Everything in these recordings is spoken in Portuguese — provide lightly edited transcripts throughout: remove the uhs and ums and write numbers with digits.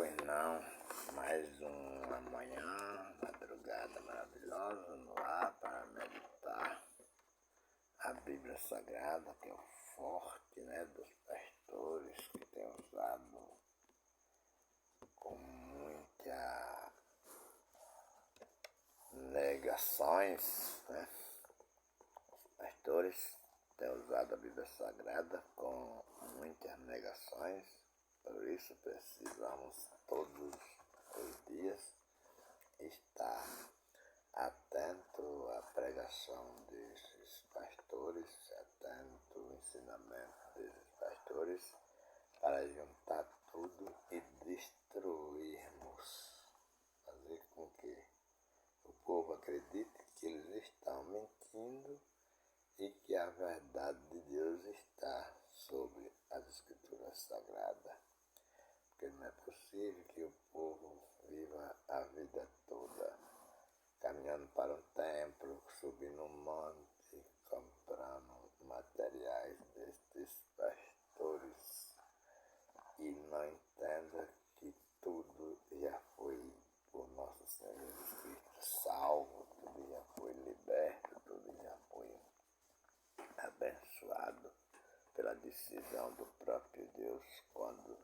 Pois não, mais uma manhã, madrugada maravilhosa no ar para meditar a Bíblia Sagrada, que é o forte, dos pastores que tem usado com muitas negações, Os pastores têm usado a Bíblia Sagrada com muitas negações. Por isso precisamos todos os dias estar atento à pregação desses pastores, atento ao ensinamento desses pastores, para juntar tudo e destruirmos, fazer com que o povo acredite que eles estão mentindo e que a verdade de Deus está sobre as Escrituras Sagradas. Porque não é possível que o povo viva a vida toda caminhando para um templo, subindo um monte, comprando materiais destes pastores e não entenda que tudo já foi por nosso Senhor Jesus Cristo salvo, tudo já foi liberto, tudo já foi abençoado pela decisão do próprio Deus quando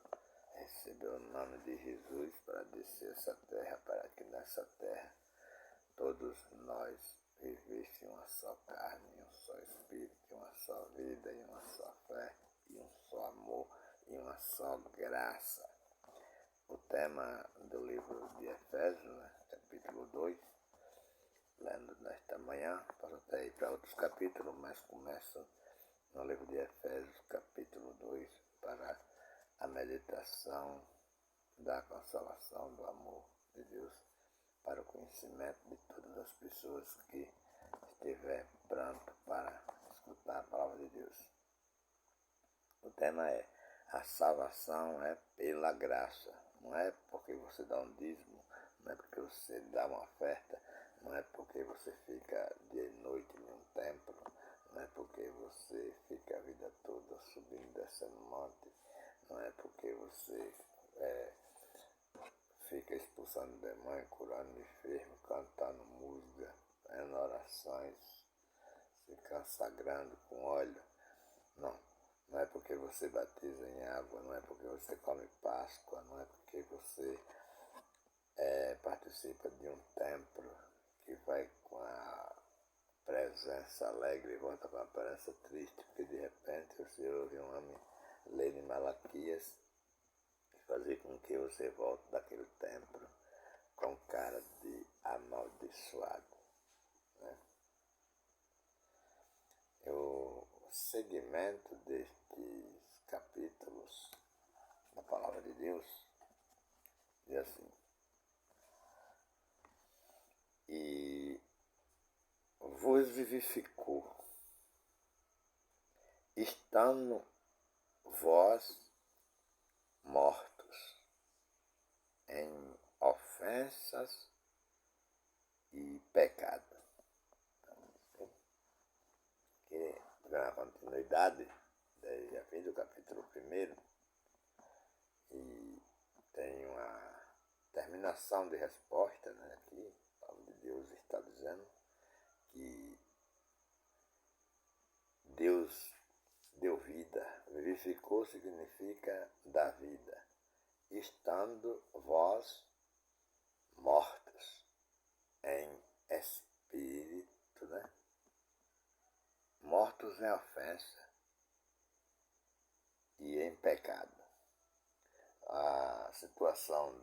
recebeu o nome de Jesus para descer essa terra, para que nessa terra todos nós vivêssemos uma só carne, um só espírito, uma só vida, e uma só fé, e um só amor, e uma só graça. O tema do livro de Efésios, capítulo 2, lendo nesta manhã, posso até ir para outros capítulos, mas começo no livro de Efésios, capítulo 2, para a meditação da consolação, do amor de Deus, para o conhecimento de todas as pessoas que estiver pronto para escutar a palavra de Deus. O tema é: a salvação é pela graça. Não é porque você dá um dízimo, não é porque você dá uma oferta, não é porque você fica dia e noite em um templo, não é porque você fica a vida toda subindo e descendo monte, não é porque você fica expulsando demônio, curando enfermo, cantando música, fazendo orações, se consagrando com óleo. Não é porque você batiza em água, não é porque você come Páscoa, não é porque você participa de um templo que vai com a presença alegre e volta com a presença triste, porque de repente você ouve um homem ler em Malaquias e fazer com que você volte daquele templo com cara de amaldiçoado. O segmento destes capítulos da Palavra de Deus diz assim: e vos vivificou, estando vós mortos em ofensas e pecado. Que na continuidade, já fiz do capítulo 1 e tem uma terminação de resposta, aqui, onde Deus está dizendo que Deus deu vida. Vivificou significa dar vida, estando vós mortos em espírito, mortos em ofensa e em pecado. A situação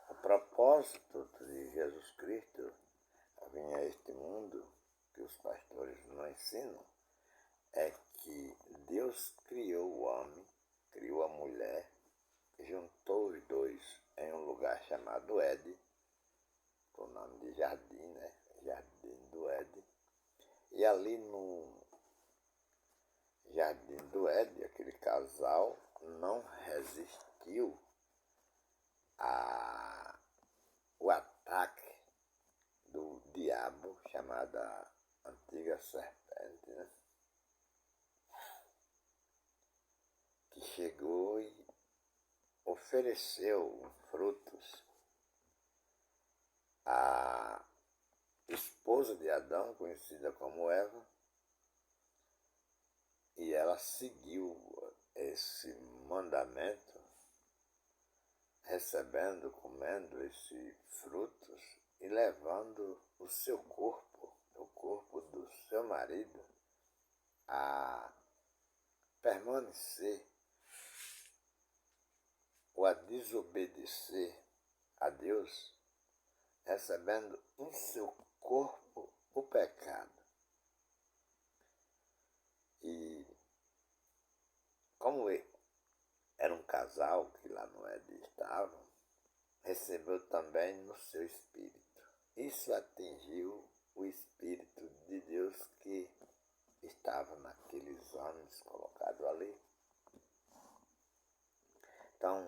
o propósito de Jesus Cristo vir a este mundo, que os pastores não ensinam, é que Deus criou o homem, criou a mulher, juntou os dois em um lugar chamado Éden, com o nome de jardim, Jardim do Éden. E ali no Jardim do Éden, aquele casal não resistiu ao ataque do diabo, chamada antiga serpente, que chegou e ofereceu frutos à esposa de Adão, conhecida como Eva, e ela seguiu esse mandamento, recebendo, comendo esses frutos e levando o seu corpo, o corpo do seu marido, a permanecer ou a desobedecer a Deus, recebendo em seu corpo o pecado. E como era um casal que lá no Éden estava, recebeu também no seu espírito. Isso atingiu o Espírito de Deus que estava naqueles homens colocados ali. Então,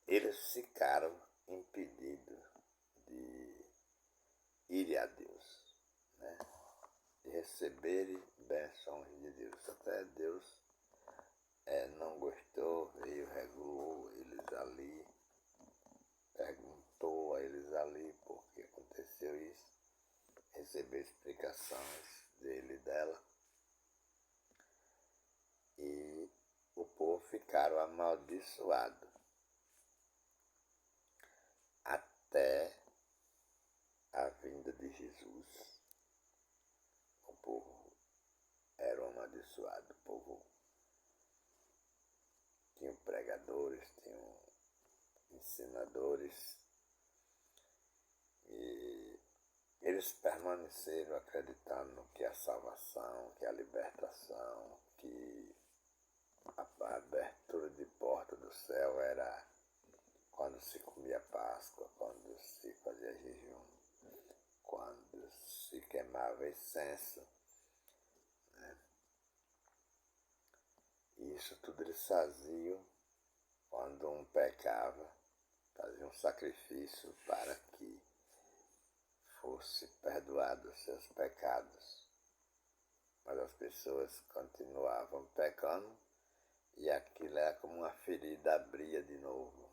eles ficaram impedidos de ir a Deus, né? De receberem bênçãos de Deus. Até Deus não gostou, veio, regulou eles ali, perguntou a eles ali por que aconteceu isso, recebeu explicações dele e dela, e o povo ficaram amaldiçoados até a vinda de Jesus. O povo era amaldiçoado, o povo tinha pregadores, tinha ensinadores, e eles permaneceram acreditando que a salvação, que a libertação, que a abertura de porta do céu era quando se comia Páscoa, quando se fazia jejum, quando se queimava incenso, né? E isso tudo eles faziam quando um pecava, faziam um sacrifício para que fosse perdoado os seus pecados. Mas as pessoas continuavam pecando e aquilo era como uma ferida, abria de novo.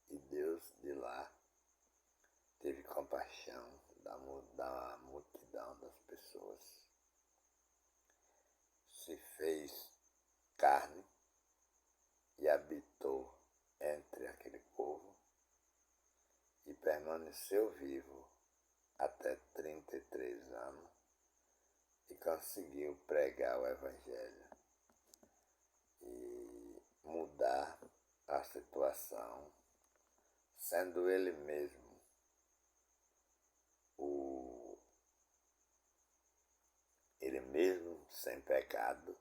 E Deus de lá teve compaixão da multidão das pessoas. Se fez carne e habitou entre aquele povo e permaneceu vivo até 33 anos e conseguiu pregar o Evangelho e mudar a situação, sendo ele mesmo sem pecado,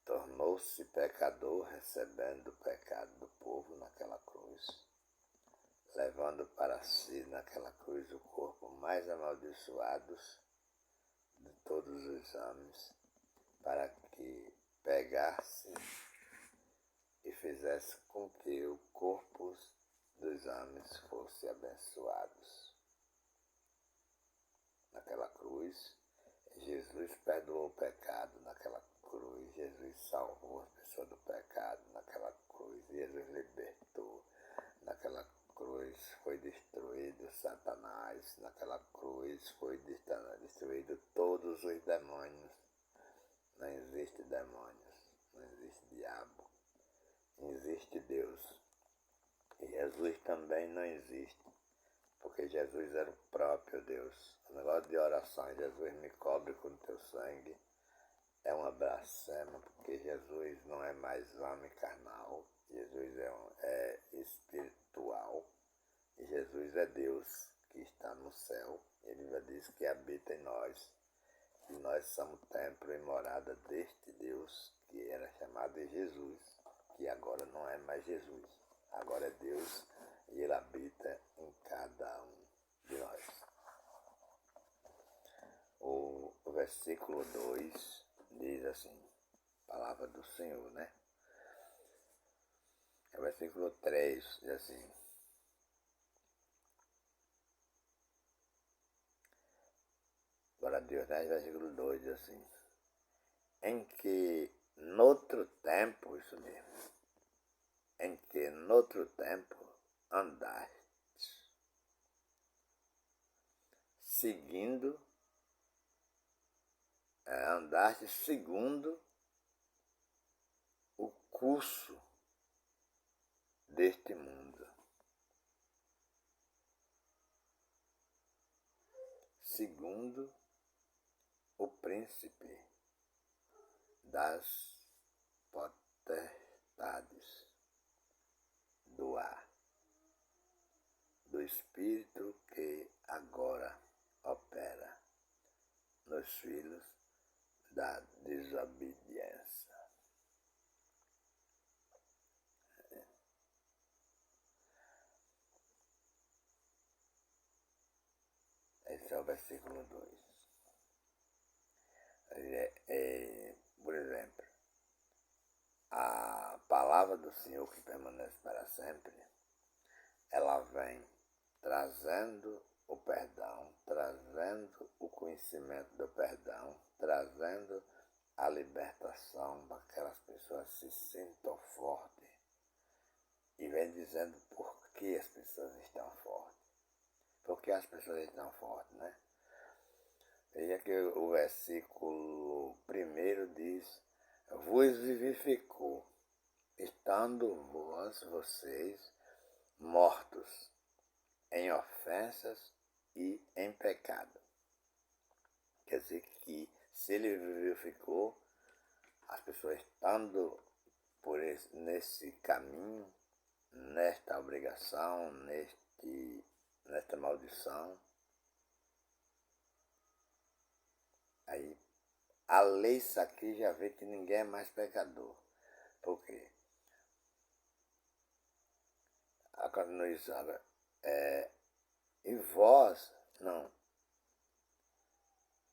tornou-se pecador, recebendo o pecado do povo naquela cruz, levando para si naquela cruz o corpo mais amaldiçoado de todos os homens, para que pegasse e fizesse com que o corpo dos homens fosse abençoados. Naquela cruz, Jesus perdoou o pecado naquela cruz, Jesus salvou as pessoas do pecado naquela cruz, Jesus libertou, naquela cruz foi destruído Satanás, naquela cruz foi destruído todos os demônios. Não existe demônios, não existe diabo, existe Deus. E Jesus também não existe, porque Jesus era o próprio Deus. O negócio de oração, Jesus me cobre com teu sangue, é uma blasfêmia, porque Jesus não é mais homem carnal, Jesus é espiritual, e Jesus é Deus que está no céu. Ele já diz que habita em nós, e nós somos templo e morada deste Deus, que era chamado de Jesus, que agora não é mais Jesus, agora é Deus, e ele habita em cada um de nós. O versículo 2 diz assim, palavra do Senhor, né? O versículo 3 diz assim, glória a Deus, né? Versículo 2 diz assim, em que noutro tempo, isso mesmo, em que noutro tempo andaste, andaste segundo o curso deste mundo, segundo o príncipe das potestades do ar, do espírito que agora opera nos filhos da desobediência. Esse é o versículo 2. Por exemplo, a palavra do Senhor que permanece para sempre, ela vem trazendo o perdão, trazendo o conhecimento do perdão, trazendo a libertação para que aquelas pessoas se sintam fortes e vem dizendo por que as pessoas estão fortes. Por que as pessoas estão fortes, né? Veja que o versículo 1 diz: vos vivificou, estando vocês mortos em ofensas e em pecado. Quer dizer que se ele vivificou, as pessoas estando nesse caminho, nesta obrigação, nesta maldição, aí a lei aqui já vê que ninguém é mais pecador. Por quê? A continuação e vós, não.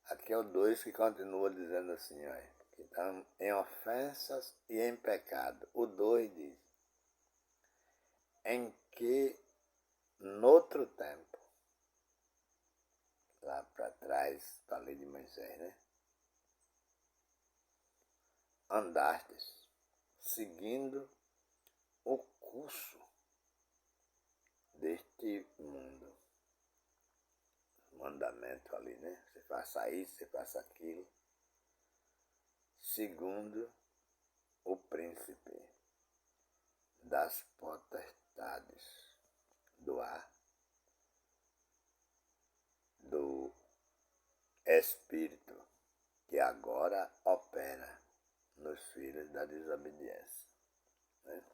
Aqui é o 2 que continua dizendo assim, ó, que estão em ofensas e em pecado. O 2 diz, em que noutro tempo, lá para trás, para a lei de Moisés, né? Andastes, seguindo o curso deste mundo. Mandamento ali, né? Você faça isso, você faça aquilo. Segundo o príncipe das potestades do ar, do espírito que agora opera nos filhos da desobediência, né?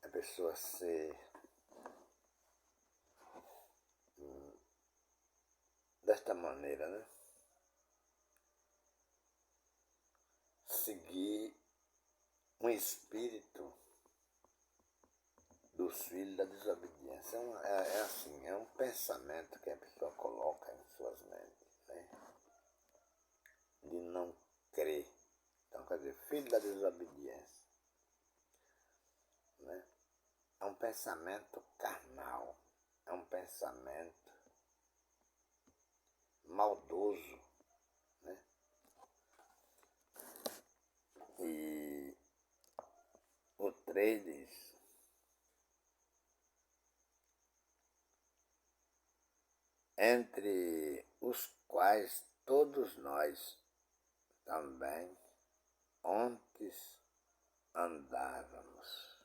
A pessoa ser desta maneira, né? Seguir um espírito dos filhos da desobediência. É assim, é um pensamento que a pessoa coloca em suas mentes, né? De não crer. Então, quer dizer, filho da desobediência, né? É um pensamento carnal, é um pensamento maldoso, né? E o 3 diz, entre os quais todos nós também antes andávamos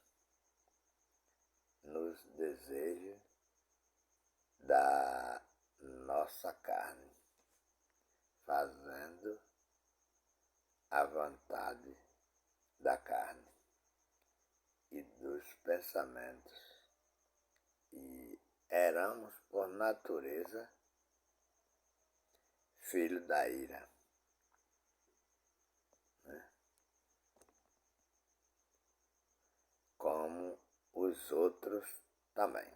nos desejos da nossa carne, fazendo a vontade da carne e dos pensamentos, e éramos por natureza filho da ira, né? Como os outros também.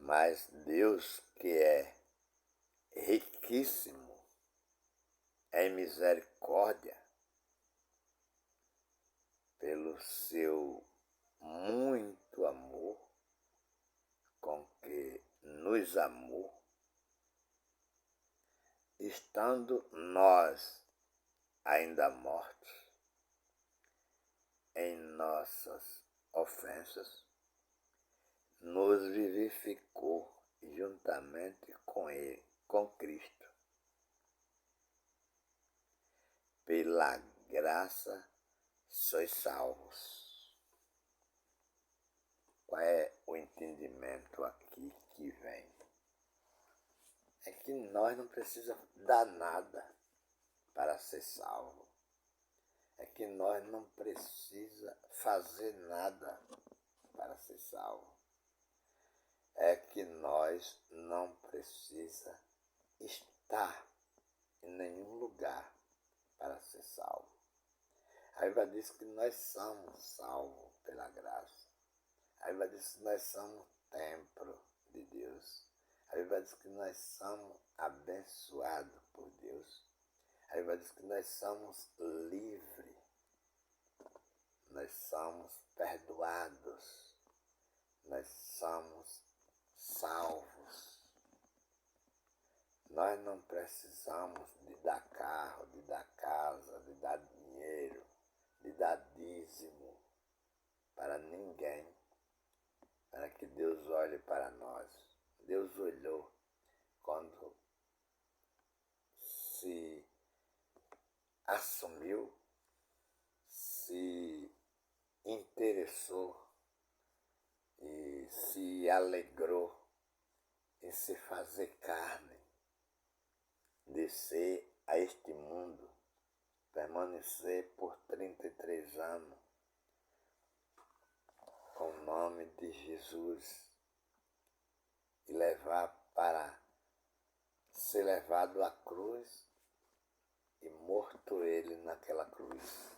Mas Deus, que é riquíssimo em misericórdia, pelo seu muito amor com que nos amou, estando nós ainda mortos em nossas ofensas, nos vivificou juntamente com Ele, com Cristo. Pela graça sois salvos. Qual é o entendimento aqui que vem? É que nós não precisamos dar nada para ser salvo. É que nós não precisamos fazer nada para ser salvo. É que nós não precisamos estar em nenhum lugar para ser salvo. A Bíblia diz que nós somos salvos pela graça. A Bíblia diz que nós somos templo de Deus. A Bíblia diz que nós somos abençoados por Deus. A Bíblia diz que nós somos livres. Nós somos perdoados. Nós somos salvos. Nós não precisamos de dar carro, de dar casa, de dar dinheiro, de dar dízimo para ninguém, para que Deus olhe para nós. Deus olhou quando se assumiu, se interessou e se alegrou em se fazer carne, descer a este mundo, permanecer por 33 anos com o nome de Jesus e levar para ser levado à cruz e morto ele naquela cruz.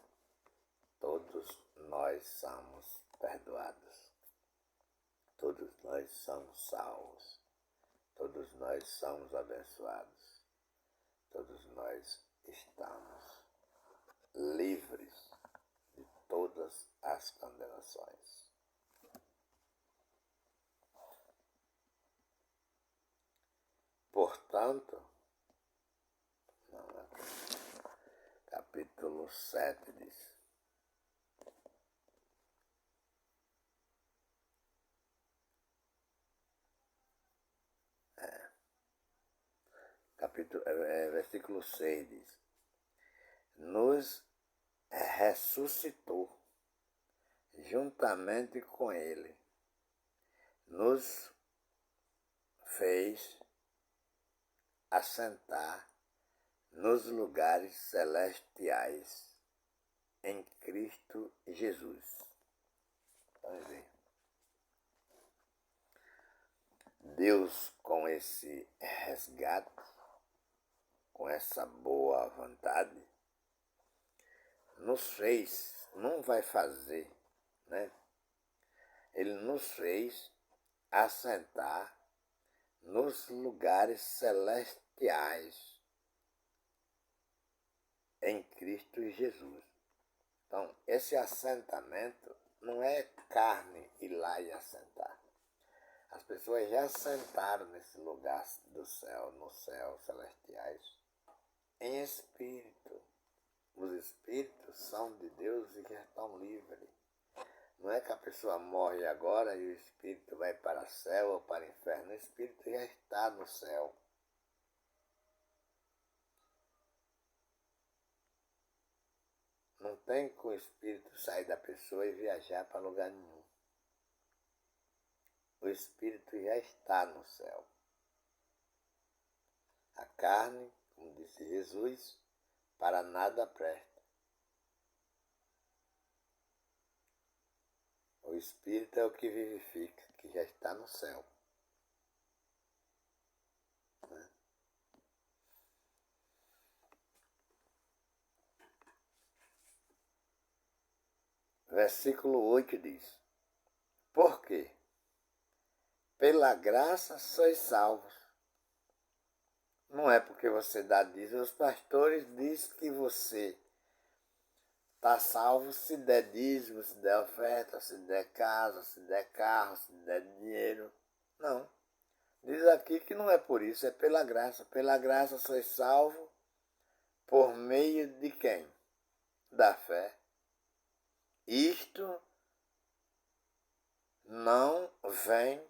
Todos nós somos perdoados. Todos nós somos salvos. Todos nós somos abençoados. Todos nós estamos livres de todas as condenações. Portanto, capítulo 7 diz: versículo 6 diz: nos ressuscitou juntamente com ele, nos fez assentar nos lugares celestiais em Cristo Jesus. Vamos ver. Deus, com esse resgate, com essa boa vontade, nos fez, não vai fazer, né? Ele nos fez assentar nos lugares celestiais em Cristo Jesus. Então, esse assentamento não é carne ir lá e assentar. As pessoas já assentaram nesse lugar do céu, no céu, celestiais, em espírito. Os espíritos são de Deus e já estão livres. Não é que a pessoa morre agora e o espírito vai para o céu ou para o inferno. O espírito já está no céu. Não tem que o espírito sair da pessoa e viajar para lugar nenhum. O espírito já está no céu. A carne, como disse Jesus, para nada presta. O espírito é o que vivifica, que já está no céu. Né? Versículo 8 diz: por quê? pela graça sois salvos. Não é porque você dá dízimo. Os pastores dizem que você está salvo se der dízimo, se der oferta, se der casa, se der carro, se der dinheiro. Não. Diz aqui que não é por isso, é pela graça. Pela graça sois salvo por meio de quem? Da fé. Isto não vem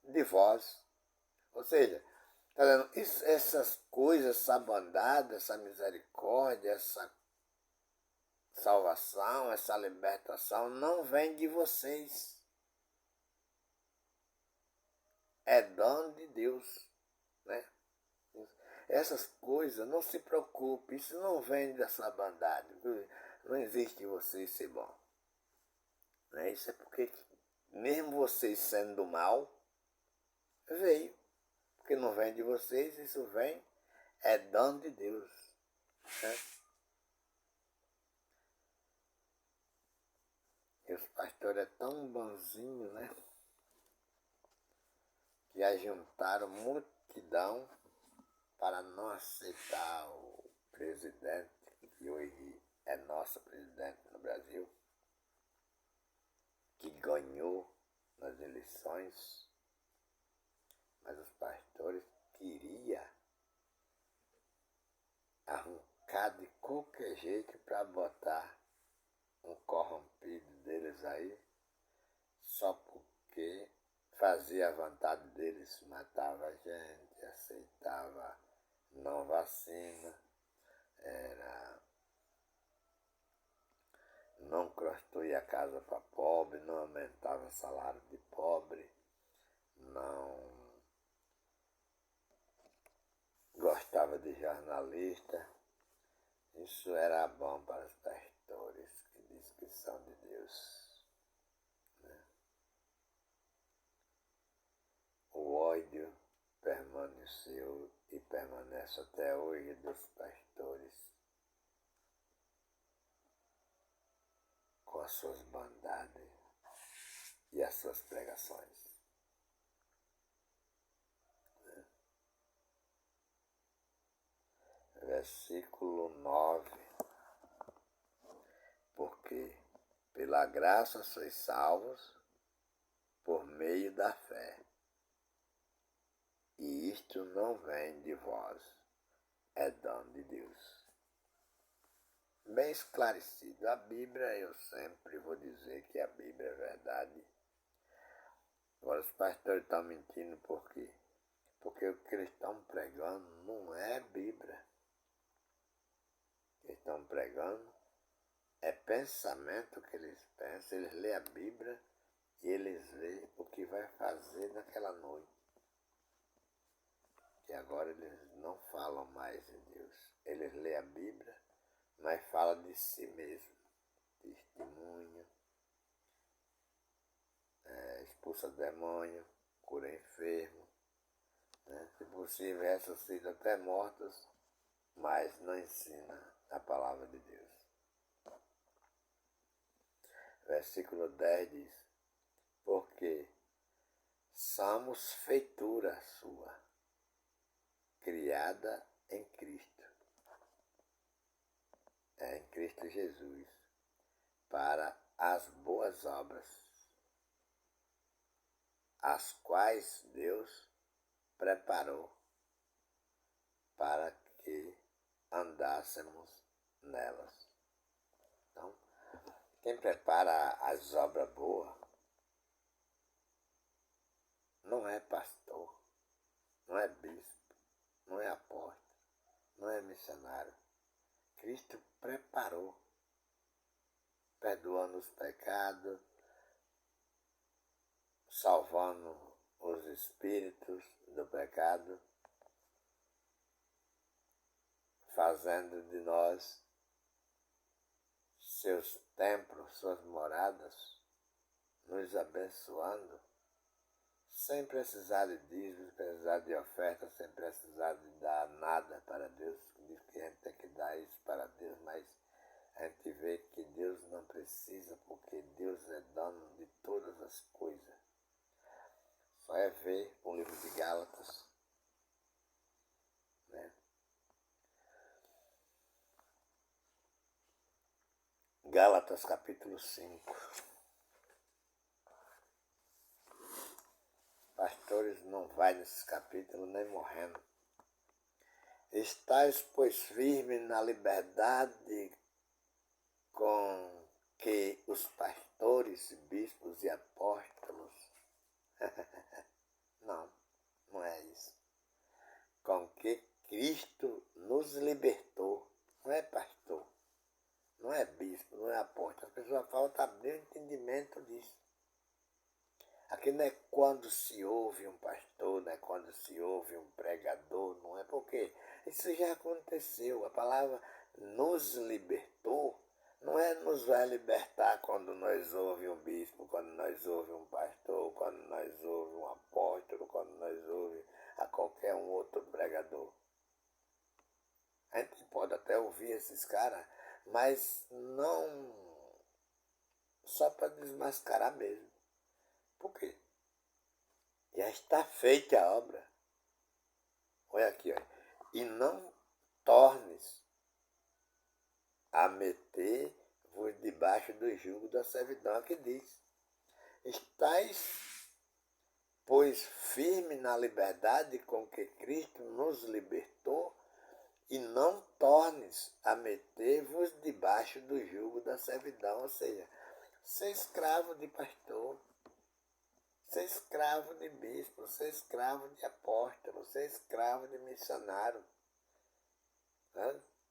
de vós. Ou seja, tá dizendo, essas coisas, essa bondade, essa misericórdia, essa salvação, essa libertação não vem de vocês. É dom de Deus, né? Essas coisas, não se preocupe, isso não vem dessa bondade. Não existe você ser bom. Né? Isso é porque, mesmo vocês sendo do mal, veio. Porque não vem de vocês, isso vem, é dom de Deus. Né? E os pastores é tão bonzinho, né? Que ajuntaram multidão para não aceitar o presidente, que hoje é nosso presidente no Brasil, que ganhou nas eleições, mas os pastores queriam arrancar de qualquer jeito para botar um corrompido deles aí, só porque fazia a vontade deles, matava a gente, aceitava não vacina, não construía casa para pobre, não aumentava o salário de pobre, não gostava de jornalista. Isso era bom para os pastores que diz que são de Deus. Né? O ódio permaneceu e permanece até hoje dos pastores com as suas bondades e as suas pregações. Versículo 9. Porque pela graça sois salvos por meio da fé. E isto não vem de vós, é dom de Deus. Bem esclarecido. A Bíblia, eu sempre vou dizer que a Bíblia é verdade. Agora os pastores estão mentindo por quê? Porque o que eles estão pregando não é Bíblia. O que eles estão pregando é pensamento que eles pensam. Eles lêem a Bíblia e eles veem o que vai fazer naquela noite. E agora eles não falam mais de Deus. Eles lêem a Bíblia, mas falam de si mesmo. Testemunho, expulsa demônio, cura enfermo, né? Se possível ressuscita até mortos, mas não ensina a palavra de Deus. Versículo 10 diz, porque somos feitura sua, criada em Cristo, em Cristo Jesus, para as boas obras, as quais Deus preparou para que andássemos nelas. Então, quem prepara as obras boas não é pastor, não é bispo, não é apóstolo, não é missionário. Cristo preparou, perdoando os pecados, salvando os espíritos do pecado, fazendo de nós seus templos, suas moradas, nos abençoando, sem precisar de dízimos, sem precisar de oferta, sem precisar de dar nada para Deus. Diz que a gente tem que dar isso para Deus, mas a gente vê que Deus não precisa, porque Deus é dono de todas as coisas. Só é ver o livro de Gálatas, né? Gálatas capítulo 5. Pastores não vai nesse capítulo nem morrendo. Estais, pois, firmes na liberdade com que os pastores, bispos e apóstolos... Não, não é isso. Com que Cristo nos libertou. Não é pastor, não é bispo, não é apóstolo. A pessoa falta abrir o entendimento disso. Aqui não é quando se ouve um pastor, não é quando se ouve um pregador, não é porque isso já aconteceu. A palavra nos libertou não é nos vai libertar quando nós ouvimos um bispo, quando nós ouvimos um pastor, quando nós ouvimos um apóstolo, quando nós ouvimos a qualquer um outro pregador. A gente pode até ouvir esses caras, mas não só para desmascarar mesmo. Por quê? Já está feita a obra. Olha aqui, olha. E não tornes a meter-vos debaixo do jugo da servidão. Aqui diz. Estais, pois, firme na liberdade com que Cristo nos libertou, e não tornes a meter-vos debaixo do jugo da servidão. Ou seja, ser escravo de pastor, ser escravo de bispo, ser escravo de apóstolo, ser escravo de missionário.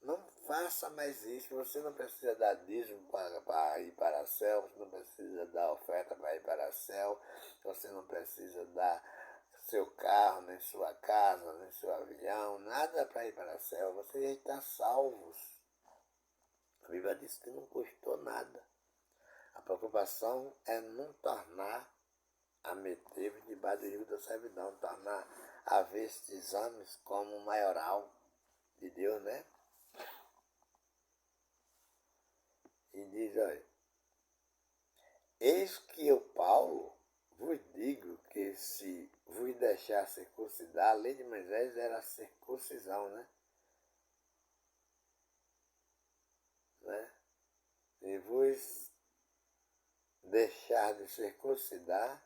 Não faça mais isso. Você não precisa dar dízimo para ir para o céu, você não precisa dar oferta para ir para o céu, você não precisa dar seu carro, nem sua casa, nem seu avião, nada para ir para o céu. Você já está salvos. A Bíblia diz que não custou nada. A preocupação é não tornar a meter debaixo do jugo da servidão, tornar a ver estes exames como maioral de Deus, né? E diz, olha, eis que eu, Paulo, vos digo que se vos deixar circuncidar, a lei de Moisés era a circuncisão, né? Se vos deixar de circuncidar,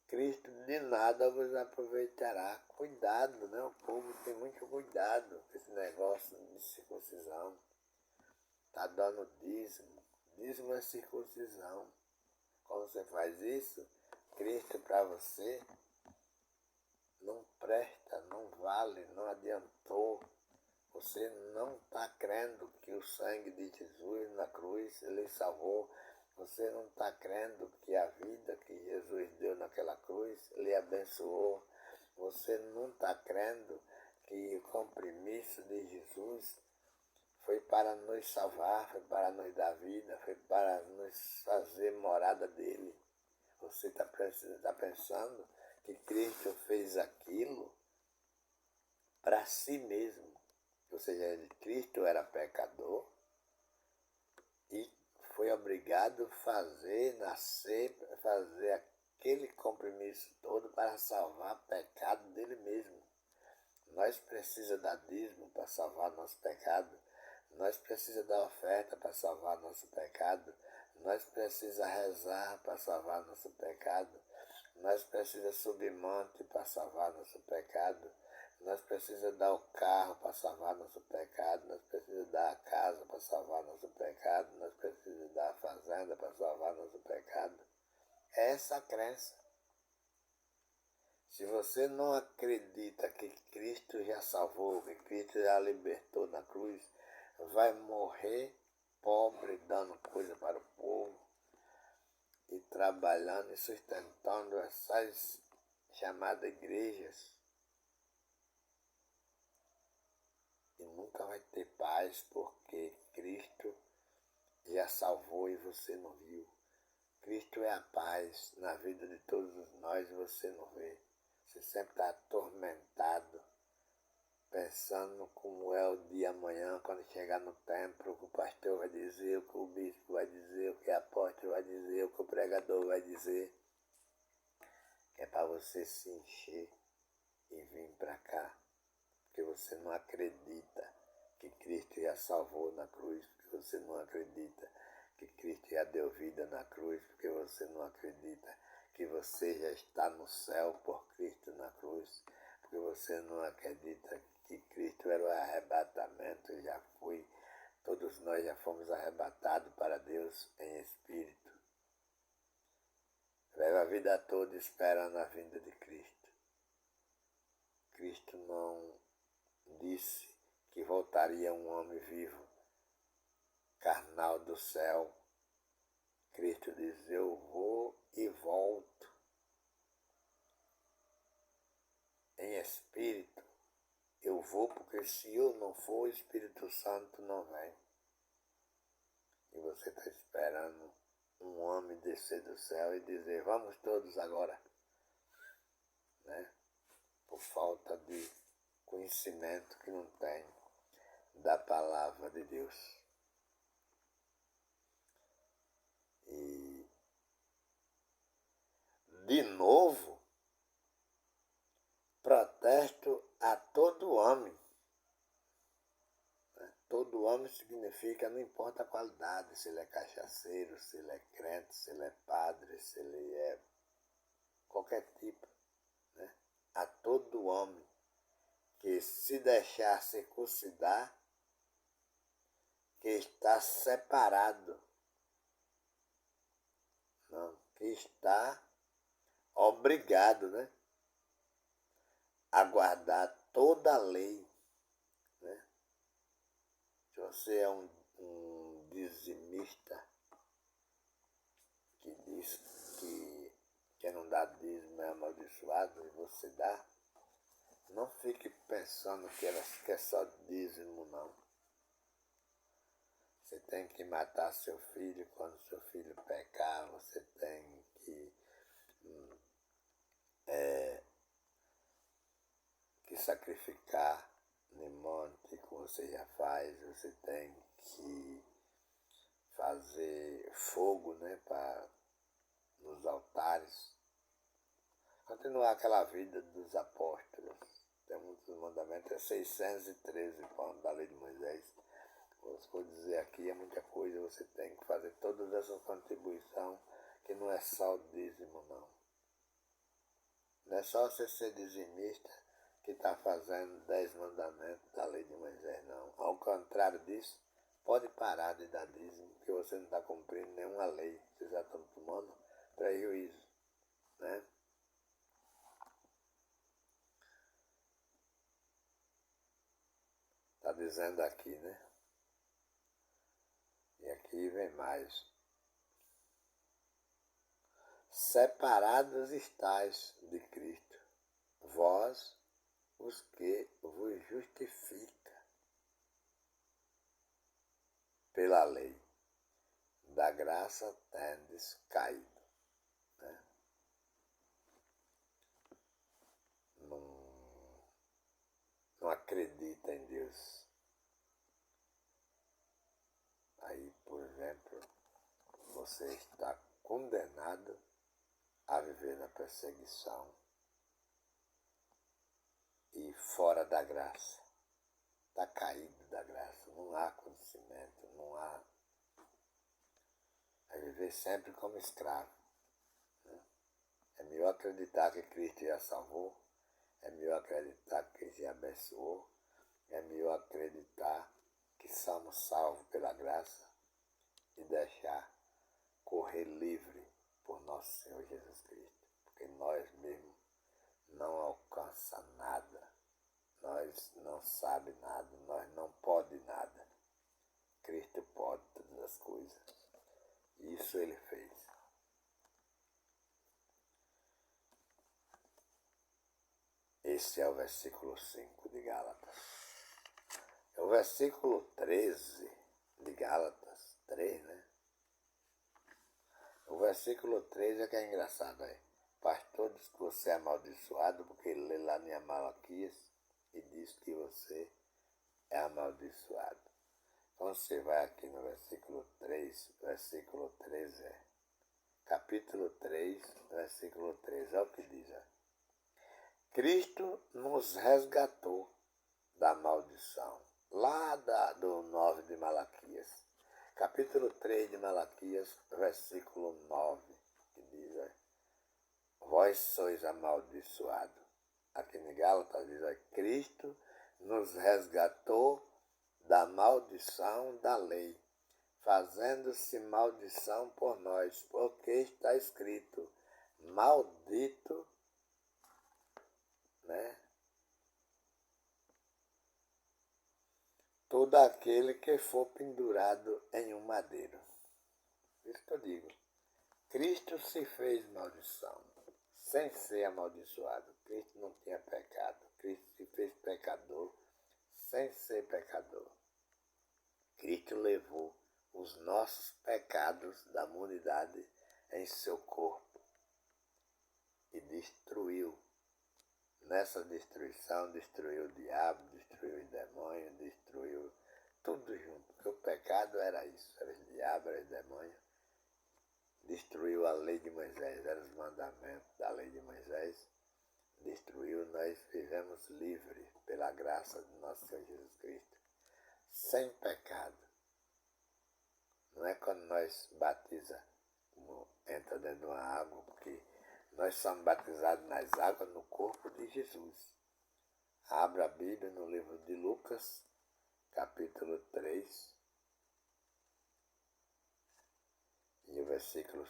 Cristo de nada vos aproveitará. Cuidado, né? O povo tem muito cuidado com esse negócio de circuncisão. Está dando dízimo. Dízimo é circuncisão. Quando você faz isso, Cristo para você não presta, não vale, não adiantou. Você não está crendo que o sangue de Jesus na cruz lhe salvou. Você não está crendo que a vida que Jesus deu naquela cruz lhe abençoou. Você não está crendo que o compromisso de Jesus foi para nos salvar, foi para nos dar vida, foi para nos fazer morada dele. Você está pensando que Cristo fez aquilo para si mesmo. Ou seja, Cristo era pecador e foi obrigado a fazer aquele compromisso todo para salvar o pecado dele mesmo. Nós precisamos dar dízimo para salvar nosso pecado. Nós precisamos dar oferta para salvar nosso pecado. Nós precisamos rezar para salvar nosso pecado. Nós precisamos subir monte para salvar nosso pecado. Nós precisamos dar o carro para salvar nosso pecado. Nós precisamos dar a casa para salvar nosso pecado. Nós precisamos dar a fazenda para salvar nosso pecado. É essa a crença. Se você não acredita que Cristo já salvou, que Cristo já libertou na cruz, vai morrer pobre, dando coisa para o povo e trabalhando e sustentando essas chamadas igrejas. E nunca vai ter paz porque Cristo já salvou e você não viu. Cristo é a paz na vida de todos nós e você não vê. Você sempre está atormentado, pensando como é o dia amanhã, quando chegar no templo, o que o pastor vai dizer, o que o bispo vai dizer, o que o apóstolo vai dizer, o que o pregador vai dizer. é para você se encher e vir para cá, porque você não acredita que Cristo já salvou na cruz, porque você não acredita que Cristo já deu vida na cruz, porque você não acredita que você já está no céu por Cristo na cruz, porque você não acredita que Cristo era o arrebatamento, já foi. Todos nós já fomos arrebatados para Deus em espírito. Leva a vida toda esperando a vinda de Cristo. Cristo não disse que voltaria um homem vivo, carnal do céu. Cristo diz, eu vou e volto em espírito. Eu vou porque se eu não for, o Espírito Santo não vem. E você está esperando um homem descer do céu e dizer, vamos todos agora, né? Por falta de conhecimento que não tem da palavra de Deus. E, de novo, protesto a todo homem. Todo homem significa, não importa a qualidade, se ele é cachaceiro, se ele é crente, se ele é padre, se ele é qualquer tipo, né? A todo homem que se deixar circuncidar, que está separado, não, que está obrigado, né, a guardar toda a lei, né? Se você é um dizimista que diz que quem não dá dízimo é amaldiçoado e você dá, não fique pensando que é só dízimo, não. Você tem que matar seu filho quando seu filho pecar, você tem que sacrificar no monte, que você já faz, você tem que fazer fogo, né, nos altares. Continuar aquela vida dos apóstolos. Tem muitos mandamentos, é 613 pontos da lei de Moisés. Se for dizer aqui, é muita coisa, você tem que fazer todas essas contribuições, que não é só o dízimo, não. Não é só você ser dizimista que está fazendo 10 mandamentos da lei de Moisés, não. Ao contrário disso, pode parar de dar dízimo, porque você não está cumprindo nenhuma lei, vocês já estão tomando prejuízo, né? Está dizendo aqui, né? E aqui vem mais. Separados estáis de Cristo, vós os que vos justifica pela lei, da graça tendes caído. Né? Não acredita em Deus. Aí, por exemplo, você está condenado a viver na perseguição e fora da graça. Está caído da graça, não há conhecimento, não há. É viver sempre como escravo. Né? É melhor acreditar que Cristo já salvou, é melhor acreditar que Ele já abençoou, é melhor acreditar que somos salvos pela graça e deixar correr livre por nosso Senhor Jesus Cristo. Porque nós mesmos não alcançamos nada, nós não sabemos nada, nós não podemos nada. Cristo pode todas as coisas. Isso Ele fez. Esse é o versículo 5 de Gálatas. É o versículo 13 de Gálatas 3, né? O versículo 13 é que é engraçado aí. Faz todos que você é amaldiçoado, porque ele lê lá em Malaquias e diz que você é amaldiçoado. Então você vai aqui no versículo 3, versículo 13 é: capítulo 3, versículo 3, é o que diz. Cristo nos resgatou da maldição, lá do 9 de Malaquias. Capítulo 3 de Malaquias, versículo 9, que diz, vós sois amaldiçoados. Aqui em Gálatas diz, Cristo nos resgatou da maldição da lei, fazendo-se maldição por nós, porque está escrito, maldito, né? Todo aquele que for pendurado em um madeiro. Isso que eu digo. Cristo se fez maldição, sem ser amaldiçoado. Cristo não tinha pecado. Cristo se fez pecador, sem ser pecador. Cristo levou os nossos pecados da humanidade em seu corpo e destruiu. Nessa destruição, destruiu o diabo, destruiu o demônio, destruiu tudo junto. Porque o pecado era isso, era o diabo, era o demônio. Destruiu a lei de Moisés, eram os mandamentos da lei de Moisés. Destruiu, nós vivemos livres pela graça de nosso Senhor Jesus Cristo, sem pecado. Não é quando nós batiza, como entra dentro de uma água, porque nós somos batizados nas águas no corpo de Jesus. Abra a Bíblia no livro de Lucas, capítulo 3, e o versículo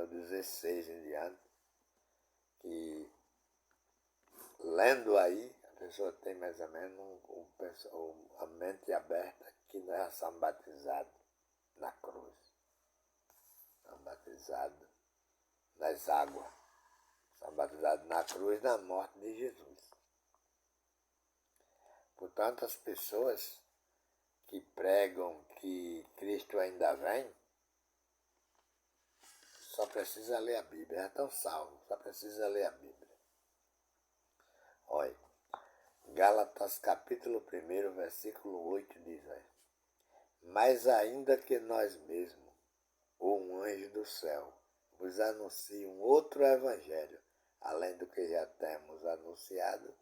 16 em diante, que lendo aí, a pessoa tem mais ou menos a mente aberta que nós já somos batizados na cruz. Somos batizados nas águas. Somos batizados na cruz, na morte de Jesus. Portanto, as pessoas que pregam que Cristo ainda vem, só precisa ler a Bíblia, já estão salvos, só precisa ler a Bíblia. Olha, Gálatas capítulo 1, versículo 8 diz, mas ainda que nós mesmos, ou um anjo do céu, vos anuncie um outro evangelho, além do que já temos anunciado,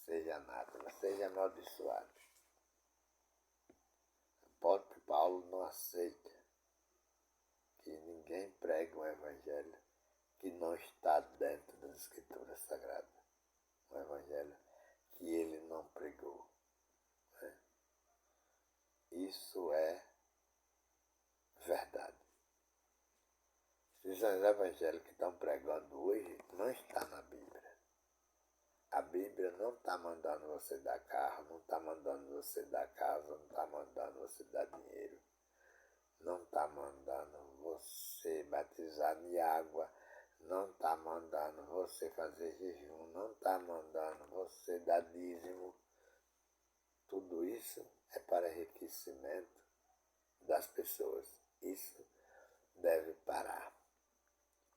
seja anátema, seja amaldiçoado. Paulo não aceita que ninguém pregue um evangelho que não está dentro das Escrituras Sagradas. Um evangelho que ele não pregou. Né? Isso é verdade. Esses evangelhos que estão pregando hoje não está na Bíblia. A Bíblia não está mandando você dar carro, não está mandando você dar casa, não está mandando você dar dinheiro, não está mandando você batizar em água, não está mandando você fazer jejum, não está mandando você dar dízimo. Tudo isso é para enriquecimento das pessoas. Isso deve parar,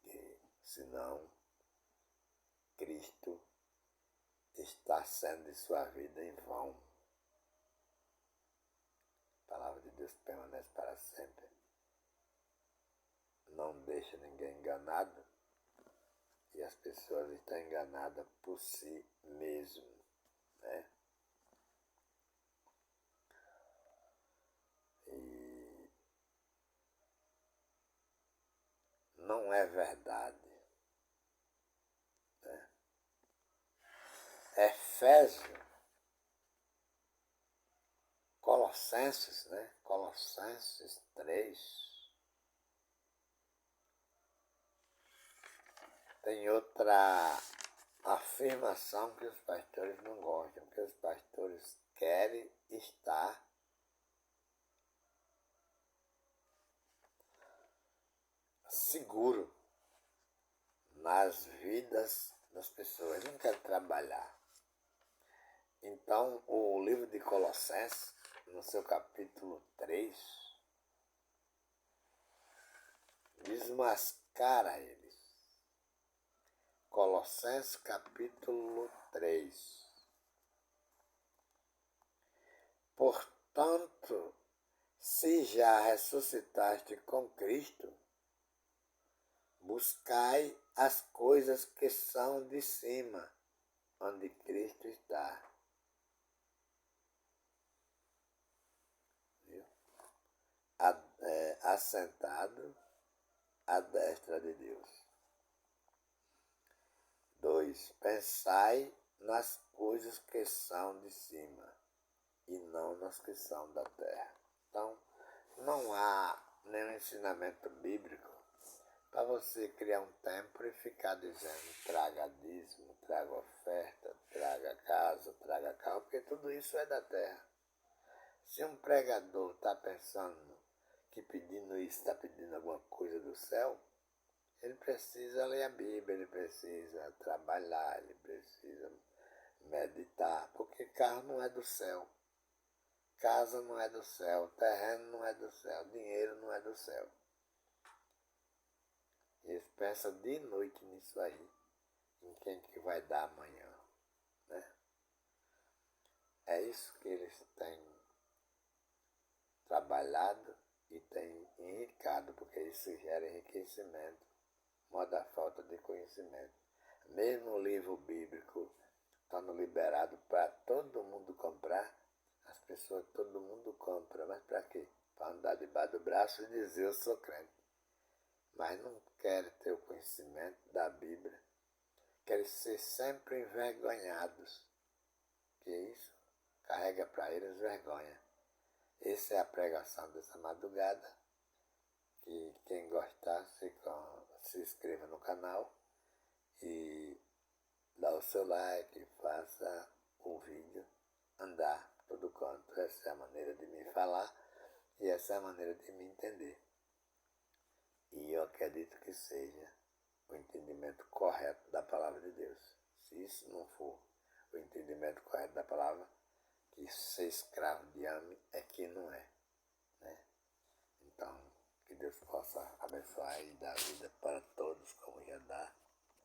porque senão Cristo está sendo de sua vida em vão. A palavra de Deus permanece para sempre. Não deixa ninguém enganado. E as pessoas estão enganadas por si mesmas. Né? E não é verdade. Né? Efésios, Colossenses, né? Colossenses 3. Tem outra afirmação que os pastores não gostam, que os pastores querem estar seguro nas vidas das pessoas, não querem trabalhar. Então, o livro de Colossenses, no seu capítulo 3, desmascara eles. Colossenses capítulo 3. Portanto, se já ressuscitaste com Cristo, Buscai as coisas que são de cima, onde Cristo está. Viu? Assentado à destra de Deus. 2. Pensai nas coisas que são de cima e não nas que são da terra. Então, não há nenhum ensinamento bíblico para você criar um templo e ficar dizendo traga dízimo, traga oferta, traga casa, traga carro, porque tudo isso é da terra. Se um pregador está pensando que pedindo isso está pedindo alguma coisa do céu, ele precisa ler a Bíblia, ele precisa trabalhar, ele precisa meditar, porque carro não é do céu, casa não é do céu, terreno não é do céu, dinheiro não é do céu. Eles pensam de noite nisso aí, em quem que vai dar amanhã, né? É isso que eles têm trabalhado e têm enricado, porque isso gera enriquecimento, moda a falta de conhecimento. Mesmo o livro bíblico estando liberado para todo mundo comprar, as pessoas, todo mundo compra, mas para quê? Para andar debaixo do braço e dizer eu sou crente. Mas não querem ter o conhecimento da Bíblia, querem ser sempre envergonhados, que isso carrega para eles vergonha. Essa é a pregação dessa madrugada, que quem gostar se inscreva no canal e dá o seu like, faça o vídeo andar todo canto. Essa é a maneira de me falar e essa é a maneira de me entender. E eu acredito que seja o entendimento correto da palavra de Deus. Se isso não for o entendimento correto da palavra, que ser escravo de homem é que não é, né? Então, que Deus possa abençoar e dar vida para